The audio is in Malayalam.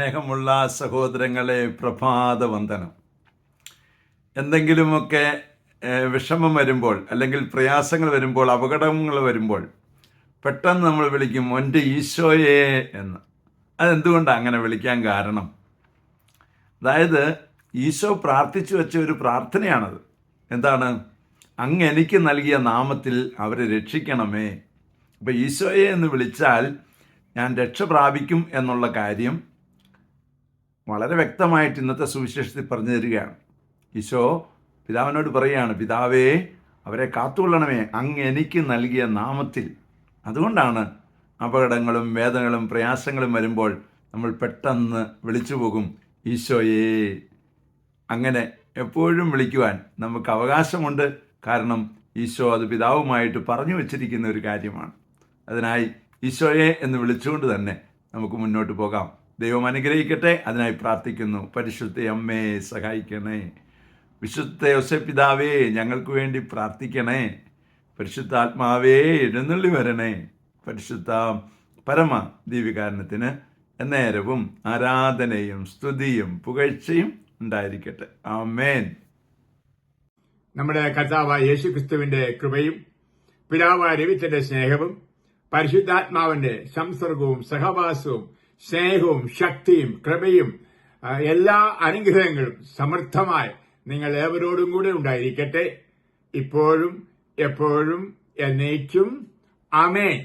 സ്നേഹമുള്ള സഹോദരങ്ങളെ, പ്രഭാതവന്ദനം. എന്തെങ്കിലുമൊക്കെ വിഷമം വരുമ്പോൾ, അല്ലെങ്കിൽ പ്രയാസങ്ങൾ വരുമ്പോൾ, അപകടങ്ങൾ വരുമ്പോൾ പെട്ടെന്ന് നമ്മൾ വിളിക്കും എൻ്റെ ഈശോയെ എന്ന്. അതെന്തുകൊണ്ടാണ് അങ്ങനെ വിളിക്കാൻ കാരണം? അതായത് ഈശോ പ്രാർത്ഥിച്ചു വെച്ച ഒരു പ്രാർത്ഥനയാണത്. എന്താണ്? അങ്ങ് എനിക്ക് നൽകിയ നാമത്തിൽ അവരെ രക്ഷിക്കണമേ. അപ്പോൾ ഈശോയെ എന്ന് വിളിച്ചാൽ ഞാൻ രക്ഷ പ്രാപിക്കും എന്നുള്ള കാര്യം വളരെ വ്യക്തമായിട്ട് ഇന്നത്തെ സുവിശേഷത്തിൽ പറഞ്ഞു തരികയാണ്. ഈശോ പിതാവിനോട് പറയുകയാണ്, പിതാവേ അവരെ കാത്തുകൊള്ളണമേ അങ്ങ് എനിക്ക് നൽകിയ നാമത്തിൽ. അതുകൊണ്ടാണ് അപകടങ്ങളും വേദനകളും പ്രയാസങ്ങളും വരുമ്പോൾ നമ്മൾ പെട്ടെന്ന് വിളിച്ചു പോകും ഈശോയേ. അങ്ങനെ എപ്പോഴും വിളിക്കുവാൻ നമുക്ക് അവകാശമുണ്ട്. കാരണം ഈശോ അത് പിതാവുമായിട്ട് പറഞ്ഞു വച്ചിരിക്കുന്ന ഒരു കാര്യമാണ്. അതിനായി ഈശോയെ എന്ന് വിളിച്ചുകൊണ്ട് തന്നെ നമുക്ക് മുന്നോട്ട് പോകാം. ദൈവം അനുഗ്രഹിക്കട്ടെ. അതിനായി പ്രാർത്ഥിക്കുന്നു. പരിശുദ്ധ അമ്മയെ സഹായിക്കണേ. വിശുദ്ധ യോസേപ്പ് പിതാവേ ഞങ്ങൾക്ക് വേണ്ടി പ്രാർത്ഥിക്കണേ. പരിശുദ്ധാത്മാവേ എഴുന്നള്ളി വരണേ. പരിശുദ്ധ പരമ ദീപികാരണത്തിന് എന്നേരവും ആരാധനയും സ്തുതിയും പുകഴ്ചയും ഉണ്ടായിരിക്കട്ടെ. ആമേൻ. നമ്മുടെ കർത്താവായ യേശുക്രിസ്തുവിന്റെ കൃപയും പിതാവായ ദൈവത്തിന്റെ സ്നേഹവും പരിശുദ്ധാത്മാവിന്റെ സംസർഗവും സഹവാസവും സ്നേഹവും ശക്തിയും കൃപയും എല്ലാ അനുഗ്രഹങ്ങളും സമൃദ്ധമായി നിങ്ങൾ ഏവരോടും കൂടെ ഉണ്ടായിരിക്കട്ടെ, ഇപ്പോഴും എപ്പോഴും എന്നേക്കും. ആമേൻ.